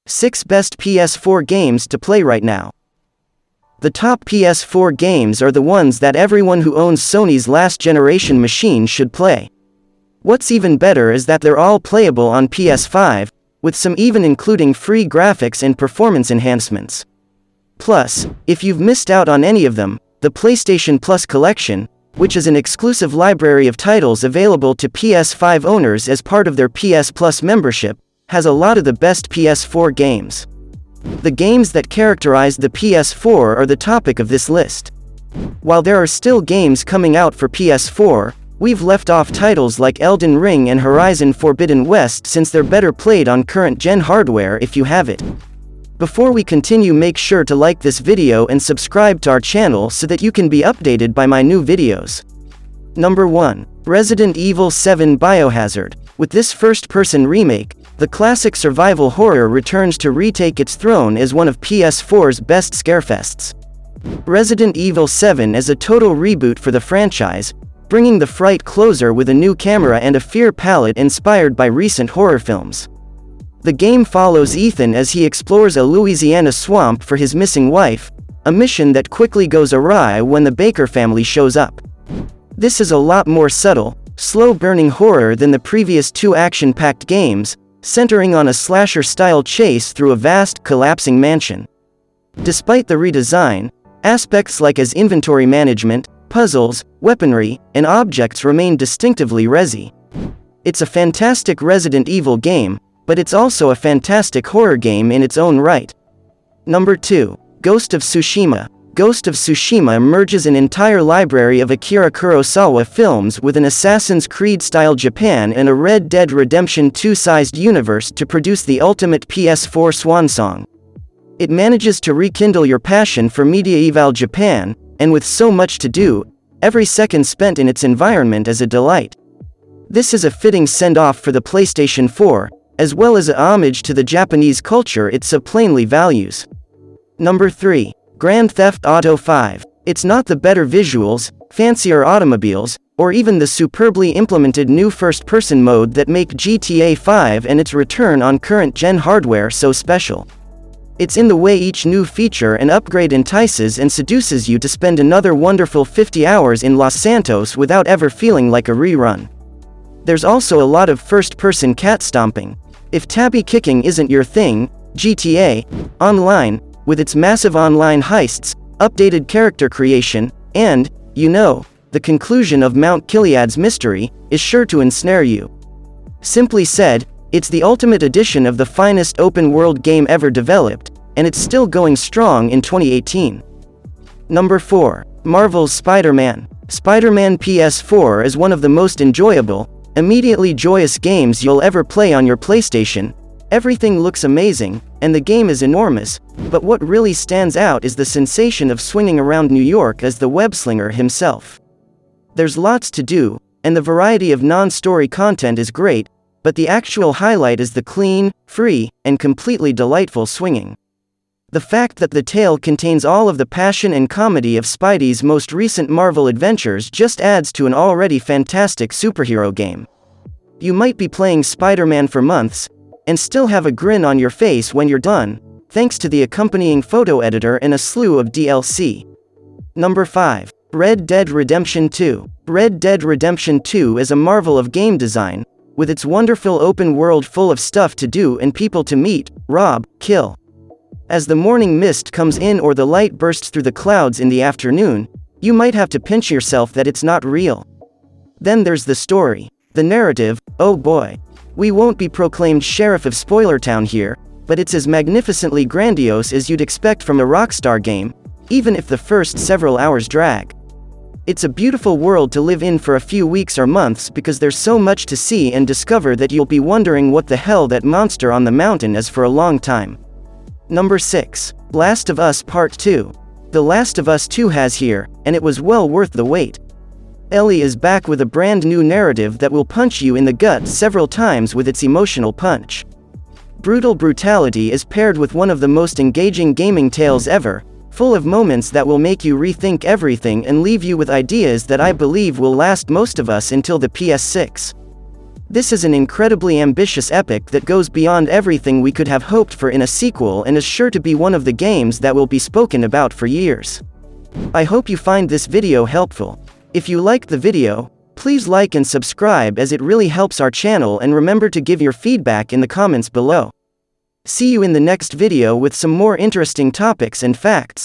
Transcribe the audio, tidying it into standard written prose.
6 Best PS4 Games to Play Right Now. The top PS4 games are the ones that everyone who owns Sony's last-generation machine should play. What's even better is that they're all playable on PS5, with some even including free graphics and performance enhancements. Plus, if you've missed out on any of them, the PlayStation Plus Collection, which is an exclusive library of titles available to PS5 owners as part of their PS Plus membership, has a lot of the best PS4 games. The games that characterize the PS4 are the topic of this list. While there are still games coming out for PS4, we've left off titles like Elden Ring and Horizon Forbidden West since they're better played on current-gen hardware if you have it. Before we continue, make sure to like this video and subscribe to our channel so that you can be updated by my new videos. Number 1. Resident Evil 7 Biohazard. With this first-person remake, the classic survival horror returns to retake its throne as one of PS4's best scarefests. Resident Evil 7 is a total reboot for the franchise, bringing the fright closer with a new camera and a fear palette inspired by recent horror films. The game follows Ethan as he explores a Louisiana swamp for his missing wife, a mission that quickly goes awry when the Baker family shows up. This is a lot more subtle, slow-burning horror than the previous two action-packed games, centering on a slasher-style chase through a vast, collapsing mansion. Despite the redesign, aspects like as inventory management, puzzles, weaponry, and objects remain distinctively Resi. It's a fantastic Resident Evil game, but it's also a fantastic horror game in its own right. Number 2. Ghost of Tsushima. Ghost of Tsushima merges an entire library of Akira Kurosawa films with an Assassin's Creed-style Japan and a Red Dead Redemption 2-sized universe to produce the ultimate PS4 swan song. It manages to rekindle your passion for medieval Japan, and with so much to do, every second spent in its environment is a delight. This is a fitting send-off for the PlayStation 4, as well as a homage to the Japanese culture it so plainly values. Number 3. Grand Theft Auto 5. It's not the better visuals, fancier automobiles, or even the superbly implemented new first-person mode that make GTA 5 and its return on current-gen hardware so special. It's in the way each new feature and upgrade entices and seduces you to spend another wonderful 50 hours in Los Santos without ever feeling like a rerun. There's also a lot of first-person cat stomping. If tabby kicking isn't your thing, GTA Online, with its massive online heists, updated character creation, and, the conclusion of Mount Gilead's mystery, is sure to ensnare you. Simply said, it's the ultimate edition of the finest open-world game ever developed, and it's still going strong in 2018. Number 4. Marvel's Spider-Man. Spider-Man PS4 is one of the most enjoyable, immediately joyous games you'll ever play on your PlayStation. Everything looks amazing, and the game is enormous, but what really stands out is the sensation of swinging around New York as the web-slinger himself. There's lots to do, and the variety of non-story content is great, but the actual highlight is the clean, free, and completely delightful swinging. The fact that the tale contains all of the passion and comedy of Spidey's most recent Marvel adventures just adds to an already fantastic superhero game. You might be playing Spider-Man for months, and still have a grin on your face when you're done, thanks to the accompanying photo editor and a slew of DLC. Number 5. Red Dead Redemption 2. Red Dead Redemption 2 is a marvel of game design, with its wonderful open world full of stuff to do and people to meet, rob, kill. As the morning mist comes in or the light bursts through the clouds in the afternoon, you might have to pinch yourself that it's not real. Then there's the story. The narrative, oh boy. We won't be proclaimed Sheriff of Spoilertown here, but it's as magnificently grandiose as you'd expect from a Rockstar game, even if the first several hours drag. It's a beautiful world to live in for a few weeks or months because there's so much to see and discover that you'll be wondering what the hell that monster on the mountain is for a long time. Number 6. Last of Us Part 2. The Last of Us 2 has here, and it was well worth the wait. Ellie is back with a brand new narrative that will punch you in the gut several times with its emotional punch. Brutal brutality is paired with one of the most engaging gaming tales ever, full of moments that will make you rethink everything and leave you with ideas that I believe will last most of us until the PS6. This is an incredibly ambitious epic that goes beyond everything we could have hoped for in a sequel and is sure to be one of the games that will be spoken about for years. I hope you find this video helpful. If you liked the video, please like and subscribe as it really helps our channel, and remember to give your feedback in the comments below. See you in the next video with some more interesting topics and facts.